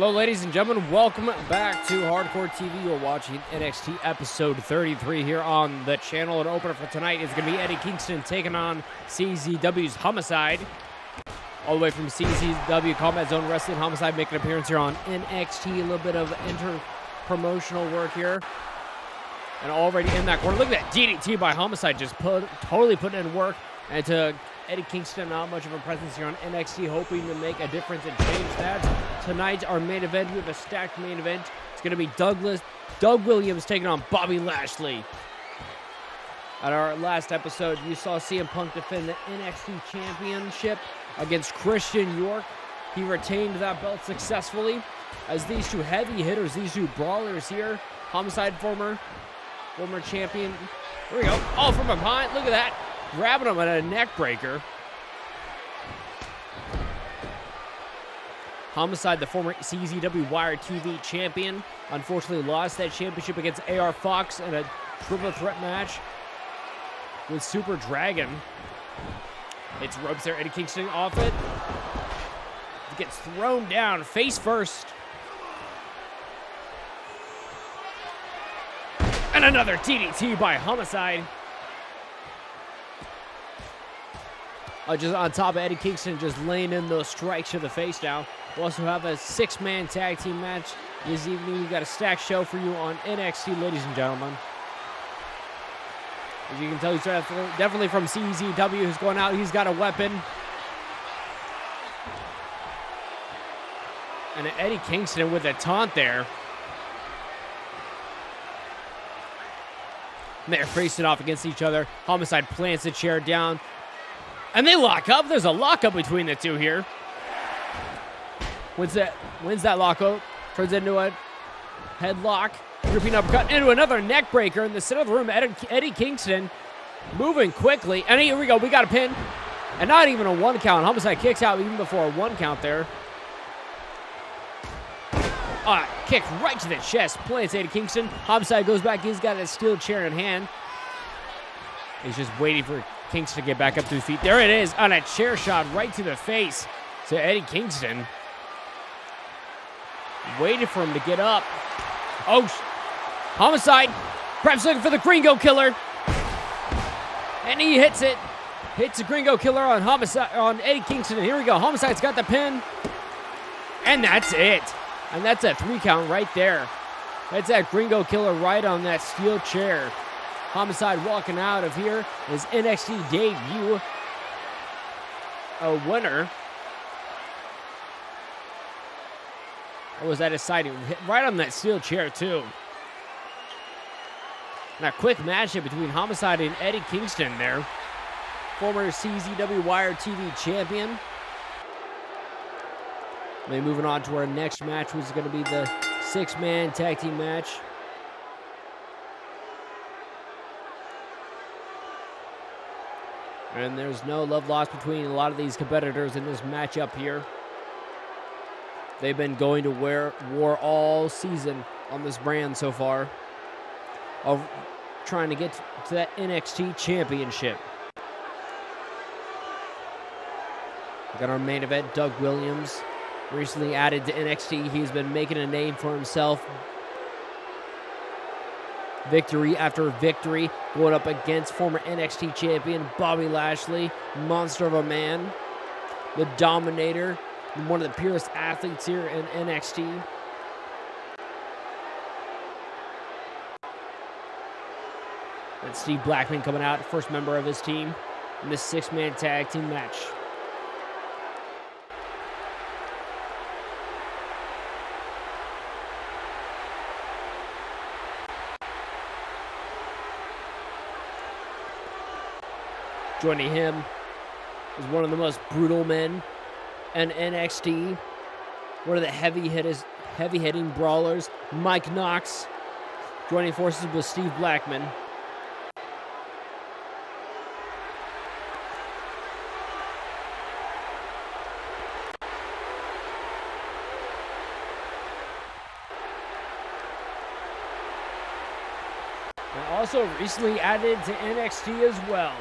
So, ladies and gentlemen, welcome back to Hardcore TV. You're watching NXT episode 33 here on the channel. An opener for tonight is going to be Eddie Kingston taking on CZW's Homicide. All the way from CZW Combat Zone Wrestling, Homicide making an appearance here on NXT. A little bit of inter-promotional work here. And already in that corner, look at that DDT by Homicide, just totally putting in work. And to Eddie Kingston, not much of a presence here on NXT, hoping to make a difference and change that. Tonight, our main event, we have a stacked main event. It's going to be Doug Williams taking on Bobby Lashley. At our last episode, you saw CM Punk defend the NXT Championship against Christian York. He retained that belt successfully. As these two heavy hitters, these two brawlers here, Homicide, former champion. Here we go. Oh, from behind. Look at that. Grabbing him at a neck breaker. Homicide, the former CZW Wire TV champion, unfortunately lost that championship against AR Fox in a triple threat match with Super Dragon. It's ropes there. Eddie Kingston off it. He gets thrown down face first. And another DDT by Homicide. Just on top of Eddie Kingston, just laying in those strikes to the face now. We'll also have a 6-man tag team match this evening. We've got a stacked show for you on NXT, ladies and gentlemen. As you can tell, he's definitely from CZW, who's going out. He's got a weapon. And Eddie Kingston with a taunt there. And they're facing off against each other. Homicide plants the chair down. And they lock up. There's a lockup between the two here. Wins that lockup. Turns into a headlock. Gripping uppercut into another neck breaker in the center of the room. Eddie Kingston moving quickly. And here we go. We got a pin. And not even a 1 count. Homicide kicks out even before a 1 count there. Kick right to the chest. Plants Eddie Kingston. Homicide goes back. He's got a steel chair in hand. He's just waiting for Kingston to get back up to his feet. There it is on a chair shot right to the face to Eddie Kingston. Waited for him to get up. Oh, Homicide perhaps looking for the Gringo Killer. And he hits it. Hits the Gringo Killer on Homicide, on Eddie Kingston. And here we go. Homicide's got the pin. And that's it. And that's a 3 count right there. That's that Gringo Killer right on that steel chair. Homicide walking out of here, his NXT debut. A winner. Or was that a sighting? Right on that steel chair, too. Now, quick matchup between Homicide and Eddie Kingston there. Former CZW Wire TV champion. Then moving on to our next match, which is going to be the 6-man tag team match. And there's no love lost between a lot of these competitors in this matchup here. They've been going to war all season on this brand so far, of trying to get to that NXT championship. We got our main event, Doug Williams, recently added to NXT. He's been making a name for himself. Victory after victory, going up against former NXT champion Bobby Lashley, monster of a man, the Dominator, one of the purest athletes here in NXT. And Steve Blackman coming out, first member of his team in this 6-man tag team match. Joining him is one of the most brutal men in NXT. One of the heavy-hitting brawlers, Mike Knox. Joining forces with Steve Blackman. And also recently added to NXT as well.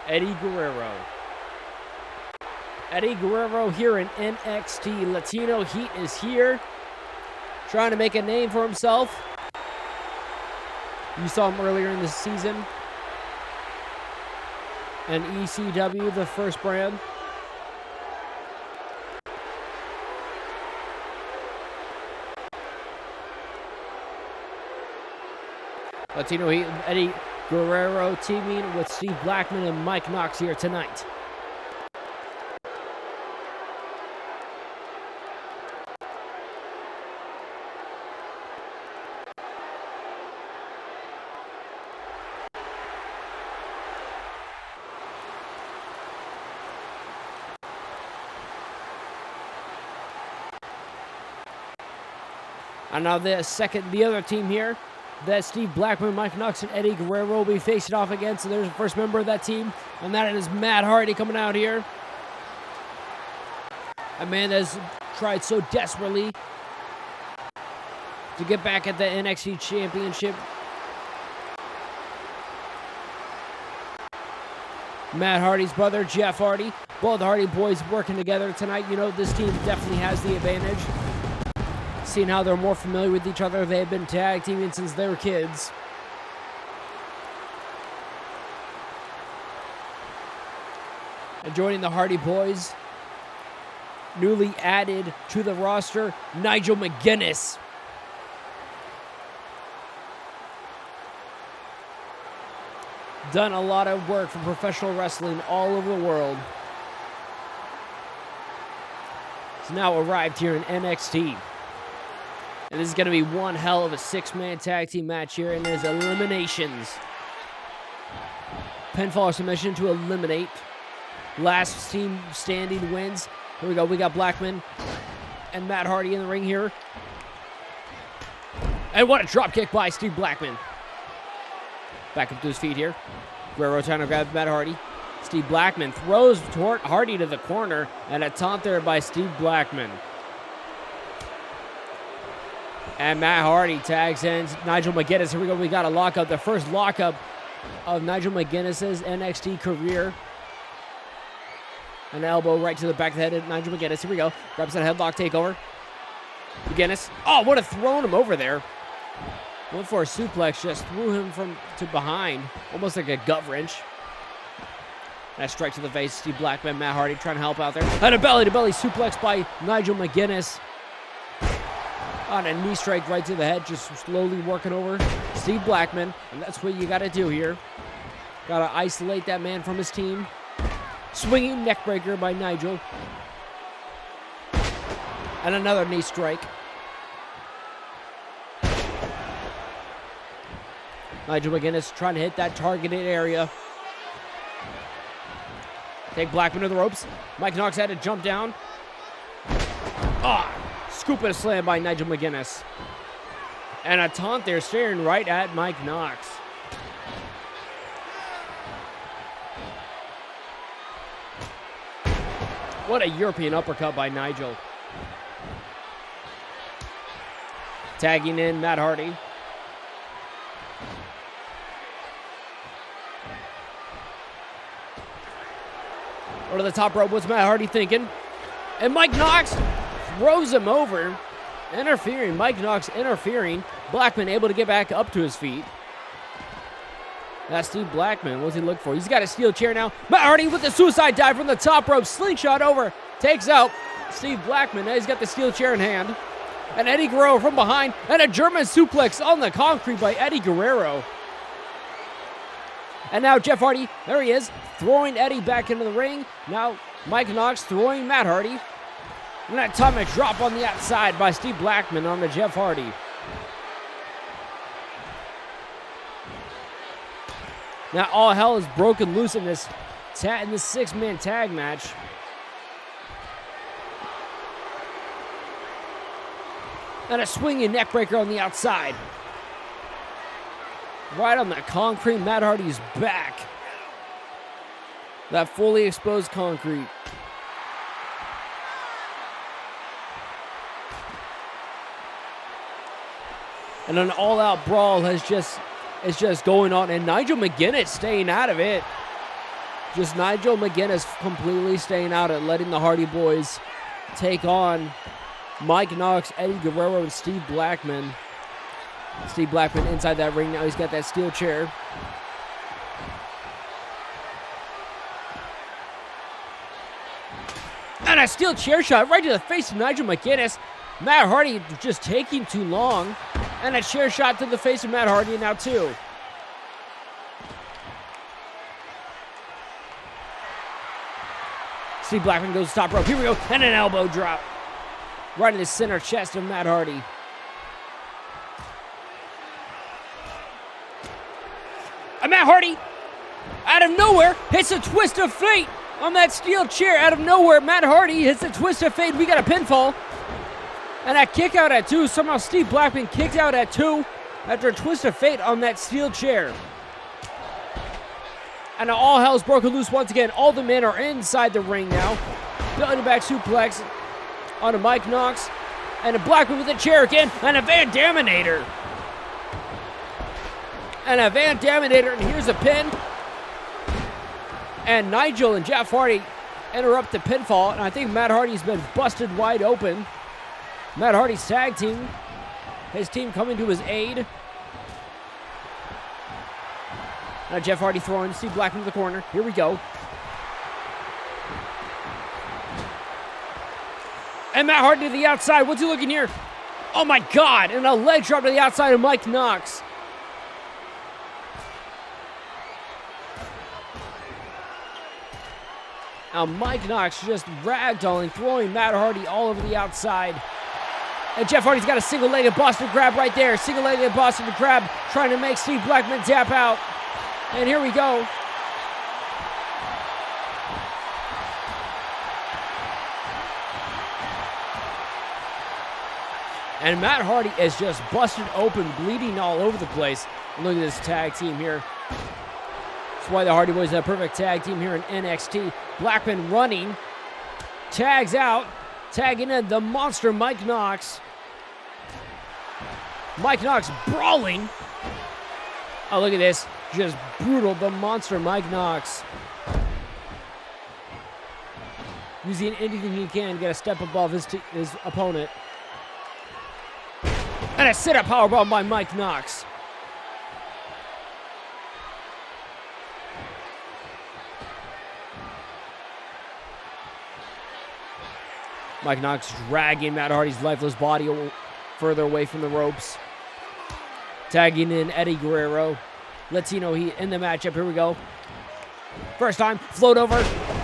Eddie Guerrero. Eddie Guerrero here in NXT. Latino Heat is here, trying to make a name for himself. You saw him earlier in the season. And ECW, the first brand. Latino Heat, Eddie Guerrero teaming with Steve Blackman and Mike Knox here tonight. And now the other team here that Steve Blackman, Mike Knox, and Eddie Guerrero will be facing off against. So there's the first member of that team, and that is Matt Hardy coming out here. A man that's tried so desperately to get back at the NXT Championship. Matt Hardy's brother, Jeff Hardy. Both Hardy boys working together tonight. You know, this team definitely has the advantage. Seeing how they're more familiar with each other. They have been tag teaming since they were kids. And joining the Hardy boys, newly added to the roster, Nigel McGuinness. Done a lot of work for professional wrestling all over the world. He's now arrived here in NXT. And this is going to be one hell of a six-man tag team match here, and there's eliminations. Pinfall or submission to eliminate. Last team standing wins. Here we go. We got Blackman and Matt Hardy in the ring here. And what a drop kick by Steve Blackman. Back up to his feet here. Guerrero trying to grab Matt Hardy. Steve Blackman throws toward Hardy to the corner, and a taunt there by Steve Blackman. And Matt Hardy tags in Nigel McGuinness. Here we go. We got a lockup. The first lockup of Nigel McGuinness's NXT career. An elbow right to the back of the head of Nigel McGuinness. Here we go. Grabs that headlock takeover. McGuinness. Oh, would have thrown him over there. Went for a suplex. Just threw him to behind. Almost like a gut wrench. That strike to the face. Steve Blackman, Matt Hardy trying to help out there. And a belly-to-belly suplex by Nigel McGuinness. On a knee strike right to the head, just slowly working over Steve Blackman. And that's what you got to do here. Got to isolate that man from his team. Swinging neck breaker by Nigel. And another knee strike. Nigel McGuinness trying to hit that targeted area. Take Blackman to the ropes. Mike Knox had to jump down. Scoop and a slam by Nigel McGuinness. And a taunt there staring right at Mike Knox. What a European uppercut by Nigel. Tagging in Matt Hardy. Over to the top rope. What's Matt Hardy thinking? And Mike Knox throws him over, interfering. Mike Knox interfering. Blackman able to get back up to his feet. That's Steve Blackman. What's he look for? He's got a steel chair now. Matt Hardy with the suicide dive from the top rope. Slingshot over. Takes out Steve Blackman. Now he's got the steel chair in hand. And Eddie Guerrero from behind. And a German suplex on the concrete by Eddie Guerrero. And now Jeff Hardy, there he is, throwing Eddie back into the ring. Now Mike Knox throwing Matt Hardy. And that atomic drop on the outside by Steve Blackman on the Jeff Hardy. Now all hell is broken loose in this six-man tag match. And a swinging neck breaker on the outside. Right on the concrete, Matt Hardy's back. That fully exposed concrete. And an all-out brawl is just going on. And Nigel McGuinness staying out of it. Just Nigel McGuinness completely staying out and letting the Hardy Boys take on Mike Knox, Eddie Guerrero, and Steve Blackman. Steve Blackman inside that ring now. He's got that steel chair. And a steel chair shot right to the face of Nigel McGuinness. Matt Hardy just taking too long. And a chair shot to the face of Matt Hardy now too. Steve Blackman goes top rope. Here we go. And an elbow drop. Right in the center chest of Matt Hardy. And Matt Hardy, out of nowhere, hits a twist of fate on that steel chair. Out of nowhere, Matt Hardy hits a twist of fate. We got a pinfall. And a kick out at 2. Somehow Steve Blackman kicked out at 2 after a twist of fate on that steel chair. And now all hell's broken loose once again. All the men are inside the ring now. Belly to back suplex onto Mike Knox. And a Blackman with a chair again. And a Van Daminator. And a Van Daminator. And here's a pin. And Nigel and Jeff Hardy interrupt the pinfall. And I think Matt Hardy's been busted wide open. Matt Hardy's tag team. His team coming to his aid. Now Jeff Hardy throwing Steve Blackman to the corner. Here we go. And Matt Hardy to the outside. What's he looking here? Oh my God. And a leg drop to the outside of Mike Knox. Now Mike Knox just ragdolling, throwing Matt Hardy all over the outside. And Jeff Hardy's got a single-legged Boston Crab right there. Single-legged Boston Crab trying to make Steve Blackman tap out. And here we go. And Matt Hardy is just busted open, bleeding all over the place. Look at this tag team here. That's why the Hardy Boys have a perfect tag team here in NXT. Blackman running. Tags out. Tagging in the monster Mike Knox. Mike Knox brawling. Oh, look at this. Just brutal. The monster Mike Knox. Using anything he can to get a step above his opponent. And a sit-up powerbomb by Mike Knox. Mike Knox dragging Matt Hardy's lifeless body further away from the ropes. Tagging in Eddie Guerrero. Latino Heat in the matchup. Here we go. First time, float over.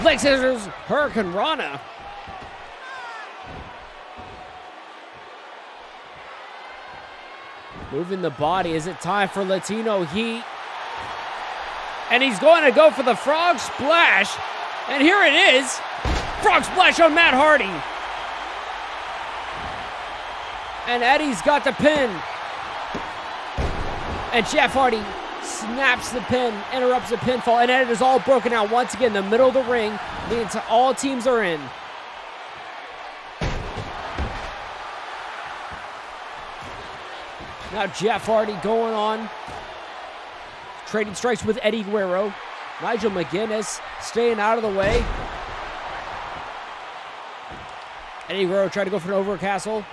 Leg scissors, Hurricane Rana. Moving the body. Is it time for Latino Heat? And he's going to go for the frog splash. And here it is. Frog splash on Matt Hardy. And Eddie's got the pin. And Jeff Hardy snaps the pin, interrupts the pinfall, and it is all broken out once again. The middle of the ring means all teams are in. Now Jeff Hardy going on, trading strikes with Eddie Guerrero. Nigel McGuinness staying out of the way. Eddie Guerrero tried to go for an overcastle.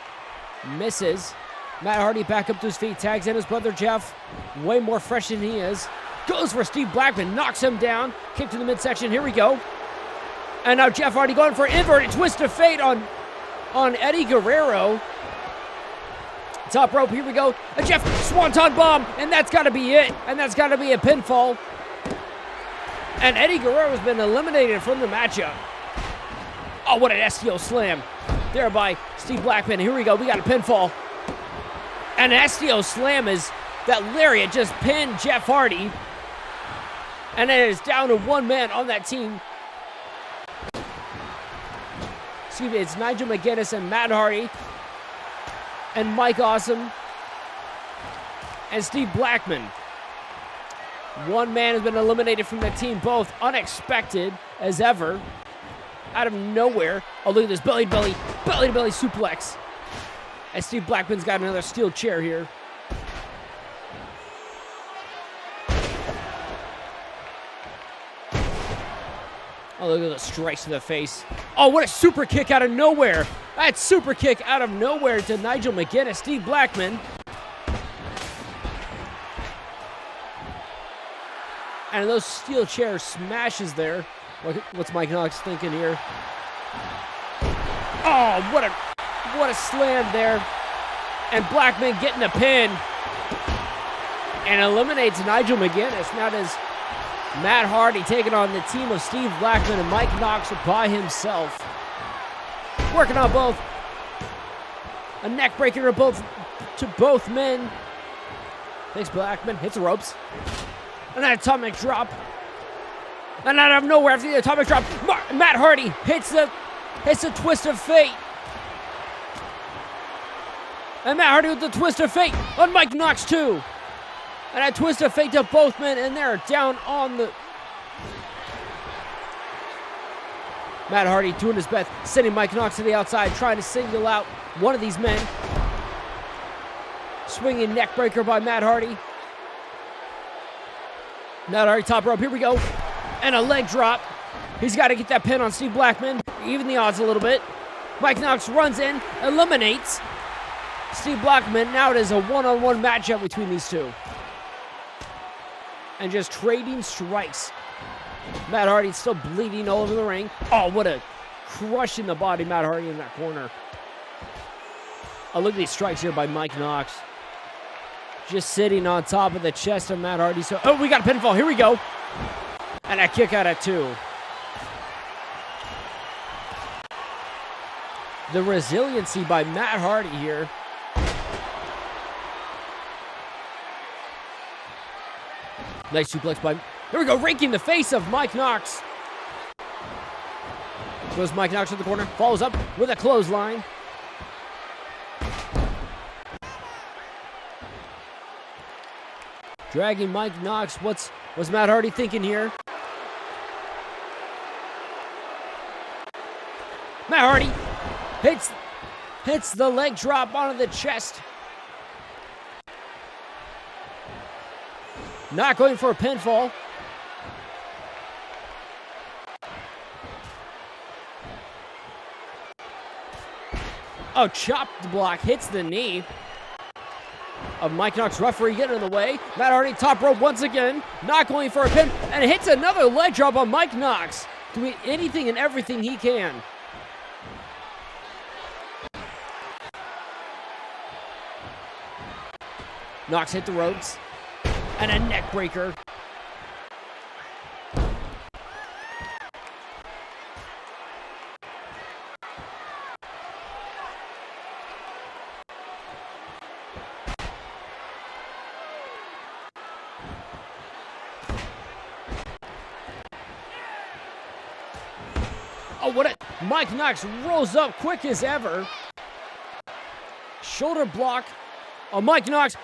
Misses. Matt Hardy back up to his feet, tags in his brother Jeff. Way more fresh than he is. Goes for Steve Blackman, knocks him down. Kick to the midsection, here we go. And now Jeff Hardy going for an inverted twist of fate on Eddie Guerrero. Top rope, here we go. A Jeff Swanton bomb, and that's got to be it. And that's got to be a pinfall. And Eddie Guerrero has been eliminated from the matchup. Oh, what an STO slam. There by Steve Blackman. Here we go, we got a pinfall. And an STO slam is that lariat just pinned Jeff Hardy. And it is down to one man on that team. Excuse me, it's Nigel McGuinness and Matt Hardy. And Mike Awesome. And Steve Blackman. One man has been eliminated from the team, both unexpected as ever. Out of nowhere. Oh, look at this belly-to-belly suplex. And Steve Blackman's got another steel chair here. Oh, look at the strikes to the face. Oh, what a super kick out of nowhere. That super kick out of nowhere to Nigel McGuinness, Steve Blackman. And those steel chair smashes there. What's Mike Knox thinking here? Oh, what a slam there. And Blackman getting the pin. And eliminates Nigel McGuinness. Now does Matt Hardy taking on the team of Steve Blackman and Mike Knox by himself. Working on both. A neck breaker to both men. Thanks, Blackman. Hits the ropes. And an atomic drop. And out of nowhere after the atomic drop, Matt Hardy hits the twist of fate. And Matt Hardy with the twist of fate on Mike Knox too. And a twist of fate to both men, and they're down on the... Matt Hardy doing his best, sending Mike Knox to the outside, trying to single out one of these men. Swinging neck breaker by Matt Hardy. Matt Hardy top rope, here we go. And a leg drop. He's got to get that pin on Steve Blackman, even the odds a little bit. Mike Knox runs in, eliminates Steve Blackman. Now it is a one-on-one matchup between these two. And just trading strikes. Matt Hardy still bleeding all over the ring. Oh, what a crushing the body Matt Hardy in that corner. Oh, look at these strikes here by Mike Knox. Just sitting on top of the chest of Matt Hardy. So, oh, we got a pinfall. Here we go. And a kick out at 2. The resiliency by Matt Hardy here. Nice suplex by... Here we go, raking the face of Mike Knox. Goes Mike Knox to the corner. Follows up with a clothesline. Dragging Mike Knox. What's Matt Hardy thinking here? Matt Hardy hits the leg drop onto the chest. Not going for a pinfall. Oh, chopped block hits the knee of Mike Knox. Referee getting in the way. Matt Hardy top rope once again. Not going for a pin. And hits another leg drop on Mike Knox. Doing anything and everything he can. Knox hit the ropes. And a neck breaker. Oh, what a... Mike Knox rolls up quick as ever. Shoulder block. Oh, Mike Knox...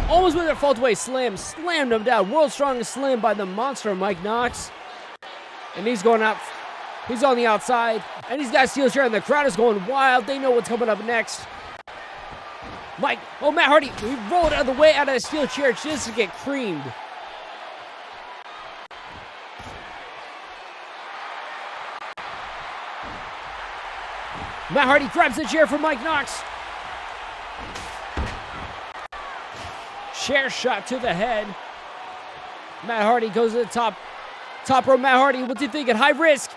Almost with a fault away slam. Slammed him down. World's strongest slam by the monster, Mike Knox. And he's going out. He's on the outside. And he's got steel chair, and the crowd is going wild. They know what's coming up next. Matt Hardy, he rolled out of the way out of the steel chair just to get creamed. Matt Hardy grabs the chair from Mike Knox. Chair shot to the head. Matt Hardy goes to the top rope. Matt Hardy, what's he thinking? High risk.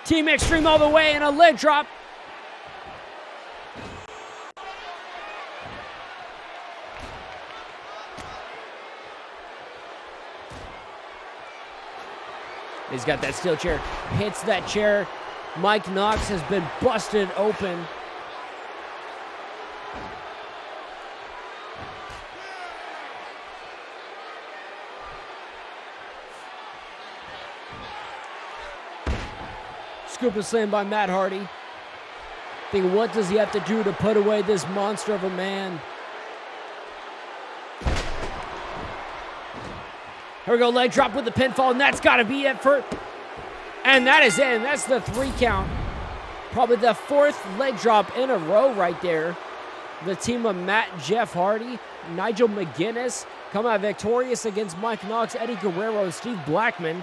Team Extreme all the way and a leg drop. He's got that steel chair. Hits that chair. Mike Knox has been busted open. Scoop and slam by Matt Hardy. Thinking, what does he have to do to put away this monster of a man? Here we go, leg drop with the pinfall, and that's got to be it for... And that is it, and that's the 3 count. Probably the 4th leg drop in a row right there. The team of Matt, Jeff Hardy, Nigel McGuinness come out victorious against Mike Knox, Eddie Guerrero, and Steve Blackman.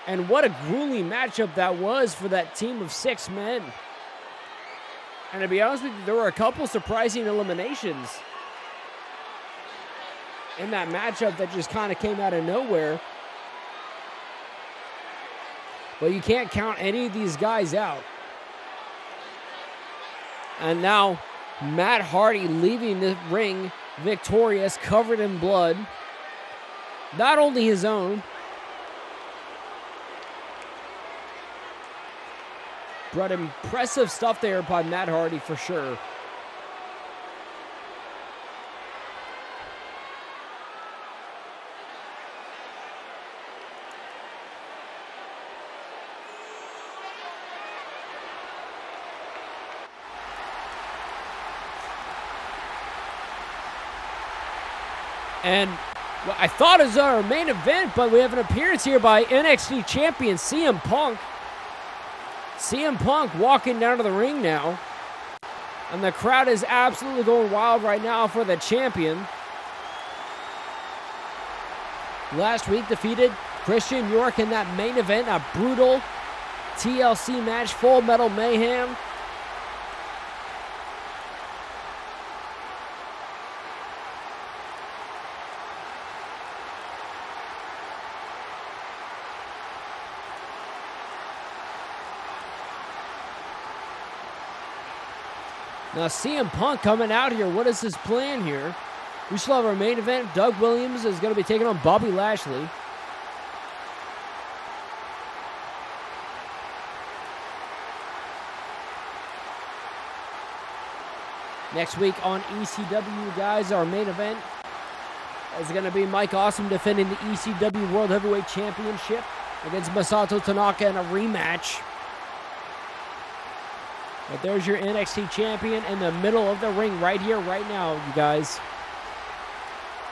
And what a grueling matchup that was for that team of 6 men. And to be honest with you, there were a couple surprising eliminations in that matchup that just kind of came out of nowhere. But you can't count any of these guys out. And now Matt Hardy leaving the ring victorious, covered in blood. Not only his own, but impressive stuff there by Matt Hardy for sure. And well, I thought it was our main event, but we have an appearance here by NXT champion CM Punk. CM Punk walking down to the ring now. And the crowd is absolutely going wild right now for the champion. Last week defeated Christian York in that main event, a brutal TLC match, Full Metal Mayhem. Now CM Punk coming out here. What is his plan here? We still have our main event. Doug Williams is going to be taking on Bobby Lashley. Next week on ECW, guys, our main event is going to be Mike Awesome defending the ECW World Heavyweight Championship against Masato Tanaka in a rematch. But there's your NXT champion in the middle of the ring right here, right now, you guys.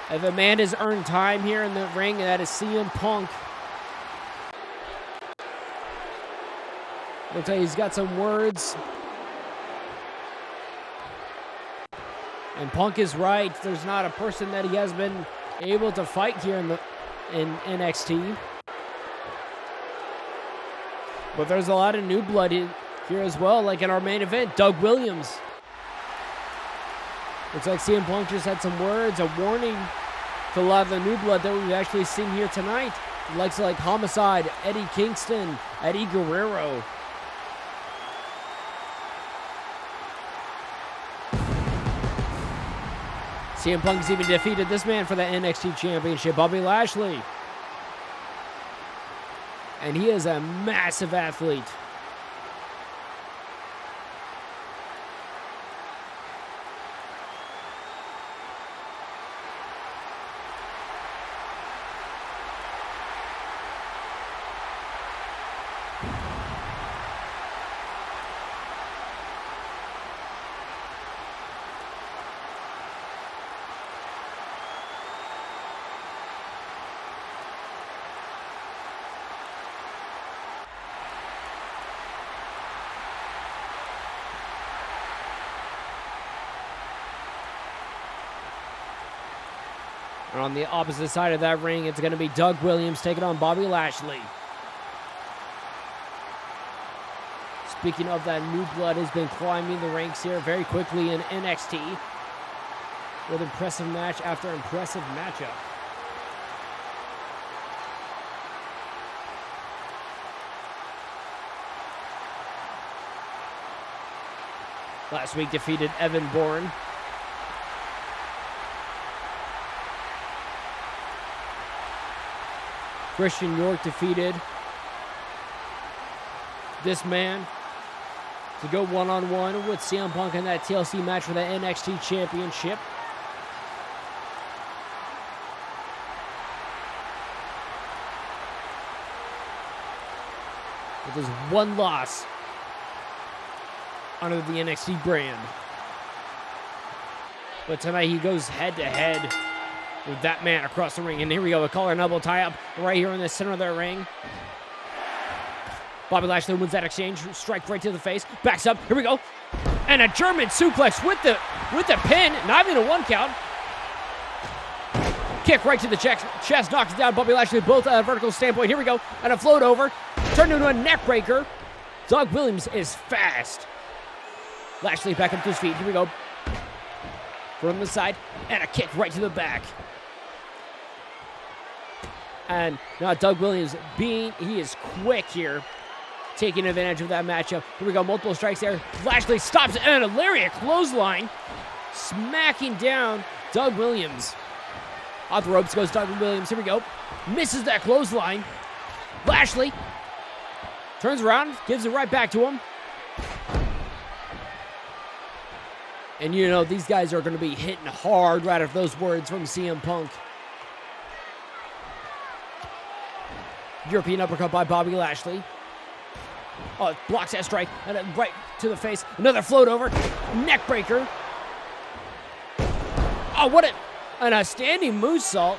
If a man has earned time here in the ring, that is CM Punk. Looks like he's got some words. And Punk is right. There's not a person that he has been able to fight here in NXT. But there's a lot of new blood here as well, like in our main event, Doug Williams. Looks like CM Punk just had some words, a warning to a lot of the new blood that we've actually seen here tonight. Likes like Homicide, Eddie Kingston, Eddie Guerrero. CM Punk's even defeated this man for the NXT Championship, Bobby Lashley. And he is a massive athlete. And on the opposite side of that ring, it's going to be Doug Williams taking on Bobby Lashley. Speaking of that, new blood has been climbing the ranks here very quickly in NXT with impressive match after impressive matchup. Last week defeated Evan Bourne. Christian York defeated this man to go one-on-one with CM Punk in that TLC match for the NXT Championship. With his one loss under the NXT brand. But tonight he goes head-to-head with that man across the ring. And here we go, a collar and elbow tie-up right here in the center of the ring. Bobby Lashley wins that exchange, strike right to the face, backs up, here we go. And a German suplex with the pin, not even a 1 count. Kick right to the chest, knocks down Bobby Lashley, both at a vertical standpoint. Here we go, and a float over, turned into a neck breaker. Doug Williams is fast. Lashley back up to his feet. Here we go. From the side, and a kick right to the back. And now Doug Williams, he is quick here, taking advantage of that matchup. Here we go, multiple strikes there. Lashley stops it, and a lariat clothesline, smacking down Doug Williams. Off the ropes goes Doug Williams. Here we go. Misses that clothesline. Lashley turns around, gives it right back to him. And you know, these guys are going to be hitting hard right after those words from CM Punk. European uppercut by Bobby Lashley. Oh, blocks that strike, and then right to the face. Another float over. Neck breaker. Oh, what a standing moonsault.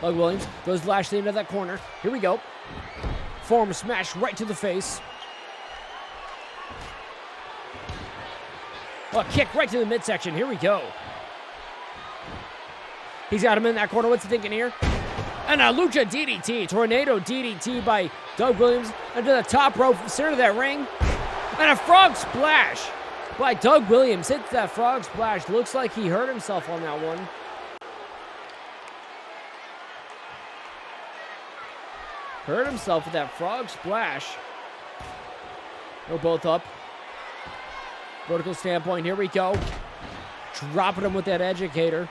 Doug Williams goes Lashley into that corner. Here we go. Forearm smash right to the face. Oh, a kick right to the midsection. Here we go. He's got him in that corner. What's he thinking here? And a Lucha DDT. Tornado DDT by Doug Williams into the top rope, center of that ring. And a frog splash by Doug Williams. Hits that frog splash. Looks like he hurt himself on that one. Hurt himself with that frog splash. We're both up. Vertical standpoint. Here we go. Dropping him with that educator.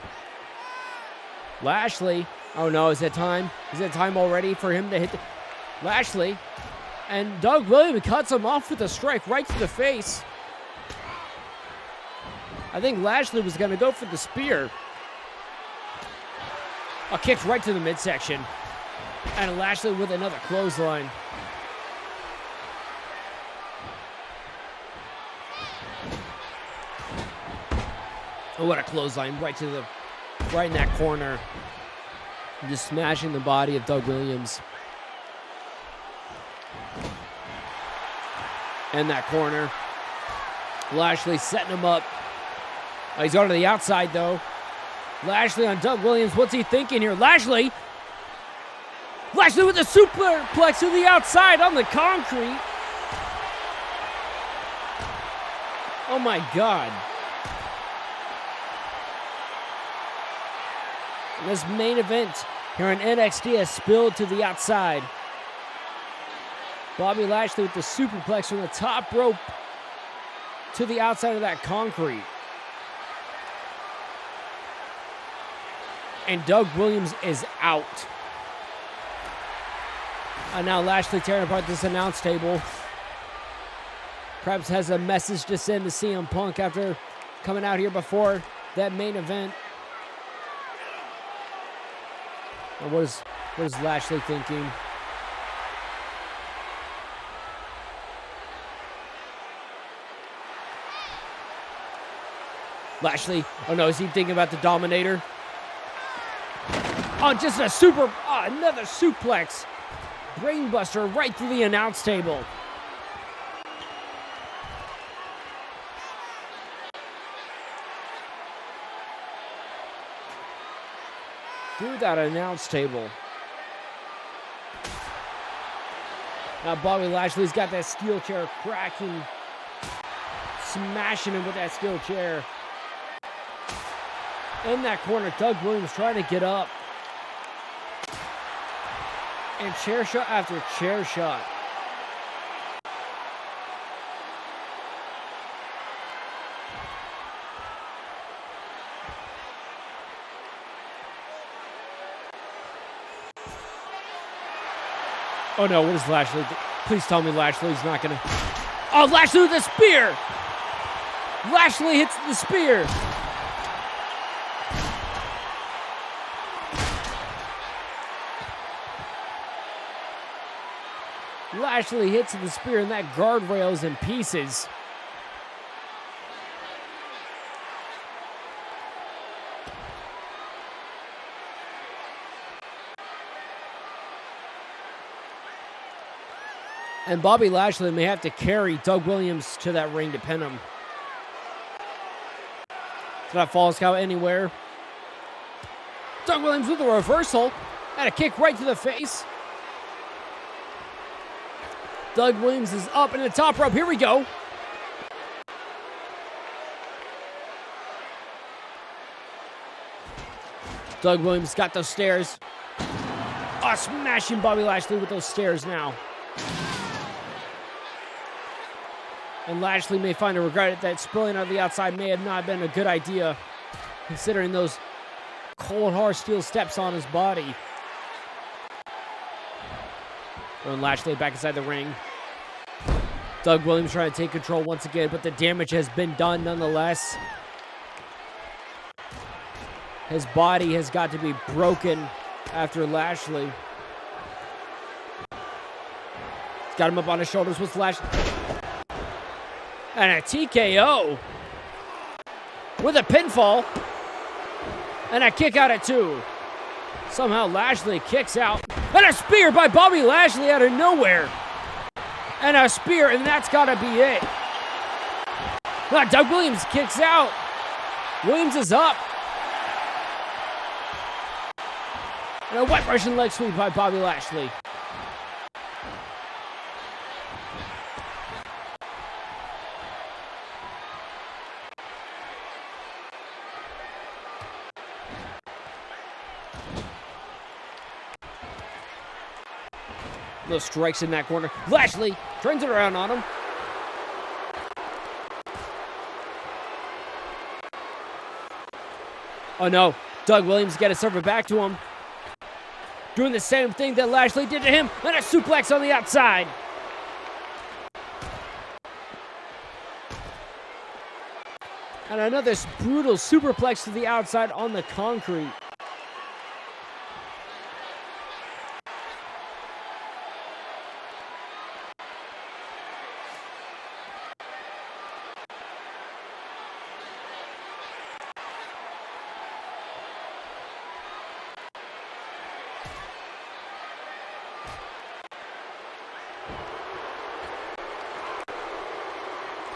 Lashley. Oh no, is it time? Is it time already for him to hit Lashley? And Doug Williams cuts him off with a strike right to the face. I think Lashley was going to go for the spear. A kick right to the midsection. And Lashley with another clothesline. Oh, what a clothesline right in that corner. Just smashing the body of Doug Williams. In that corner. Lashley setting him up. Oh, he's going to the outside, though. Lashley on Doug Williams. What's he thinking here? Lashley with a superplex to the outside on the concrete. Oh, my God. This main event here in NXT has spilled to the outside. Bobby Lashley with the superplex from the top rope to the outside of that concrete. And Doug Williams is out. And now Lashley tearing apart this announce table. Perhaps has a message to send to CM Punk after coming out here before that main event. And what is Lashley thinking? Lashley, oh no, is he thinking about the Dominator? Oh, just another suplex. Brainbuster right through the announce table. Through that announce table. Now Bobby Lashley's got that steel chair cracking, smashing him with that steel chair. In that corner, Doug Williams trying to get up. And chair shot after chair shot. Oh no, what is Lashley? Please tell me Lashley's not gonna. Oh, Lashley with a spear! Lashley hits the spear! Lashley hits the spear and that guardrail's in pieces. And Bobby Lashley may have to carry Doug Williams to that ring to pin him. Not false count anywhere. Doug Williams with a reversal and a kick right to the face. Doug Williams is up in the top rope. Here we go. Doug Williams got those stairs. Oh, smashing Bobby Lashley with those stairs now. And Lashley may find a regret that spilling out of the outside may have not been a good idea, considering those cold, hard steel steps on his body. Throwing Lashley back inside the ring. Doug Williams trying to take control once again, but the damage has been done nonetheless. His body has got to be broken after Lashley. He's got him up on his shoulders with Lashley. And a TKO. With a pinfall. And a kick out at 2. Somehow Lashley kicks out. And a spear by Bobby Lashley out of nowhere. And a spear, and that's got to be it. Now Doug Williams kicks out. Williams is up. And a wet Russian leg sweep by Bobby Lashley. Those strikes in that corner. Lashley turns it around on him. Oh no, Doug Williams got to serve it back to him. Doing the same thing that Lashley did to him. And a suplex on the outside. And another brutal superplex to the outside on the concrete.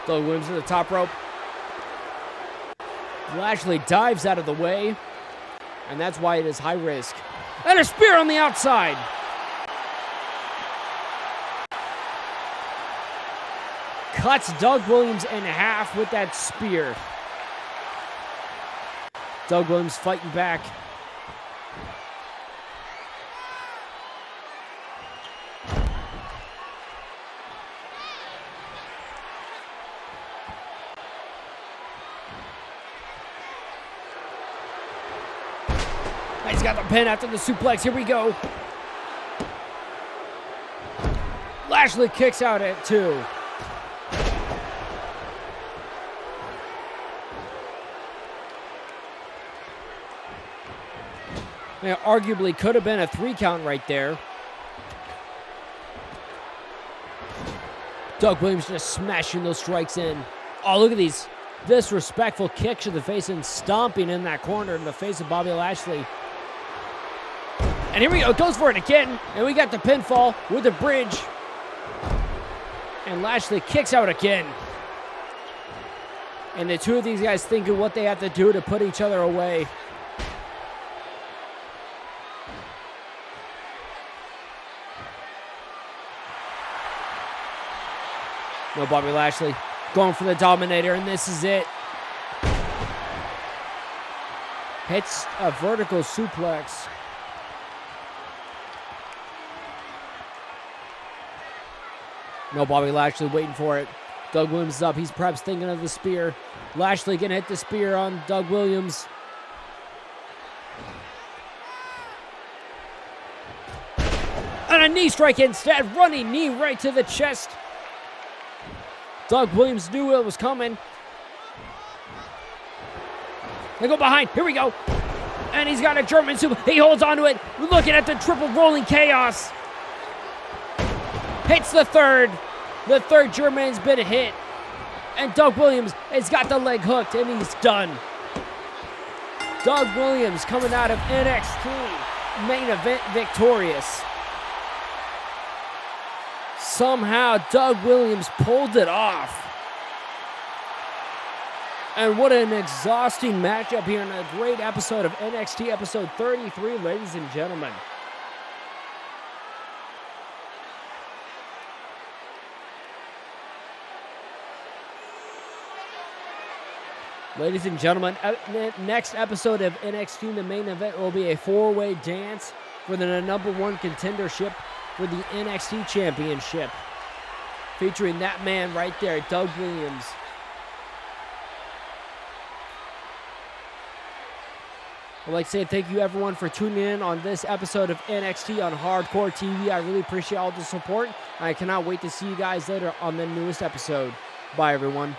Doug Williams to the top rope. Lashley dives out of the way, and that's why it is high risk. And a spear on the outside. Cuts Doug Williams in half with that spear. Doug Williams fighting back. He's got the pin after the suplex. Here we go. Lashley kicks out at 2. Now, arguably could have been a 3 count right there. Doug Williams just smashing those strikes in. Oh, look at these disrespectful kicks to the face and stomping in that corner in the face of Bobby Lashley. And here we go, goes for it again. And we got the pinfall with the bridge. And Lashley kicks out again. And the two of these guys thinking what they have to do to put each other away. No, Bobby Lashley going for the Dominator, and this is it. Hits a vertical suplex. No, Bobby Lashley waiting for it. Doug Williams is up. He's perhaps thinking of the spear. Lashley gonna hit the spear on Doug Williams. And a knee strike instead. Running knee right to the chest. Doug Williams knew it was coming. They go behind. Here we go. And he's got a German suplex. He holds onto it. We're looking at the triple rolling chaos. Hits the third. The third German's been hit. And Doug Williams has got the leg hooked, and he's done. Doug Williams coming out of NXT main event victorious. Somehow Doug Williams pulled it off. And what an exhausting matchup here in a great episode of NXT episode 33, ladies and gentlemen. Ladies and gentlemen, next episode of NXT, the main event will be a four-way dance for the #1 contendership for the NXT Championship, featuring that man right there, Doug Williams. I'd like to say thank you, everyone, for tuning in on this episode of NXT on Hardcore TV. I really appreciate all the support. I cannot wait to see you guys later on the newest episode. Bye, everyone.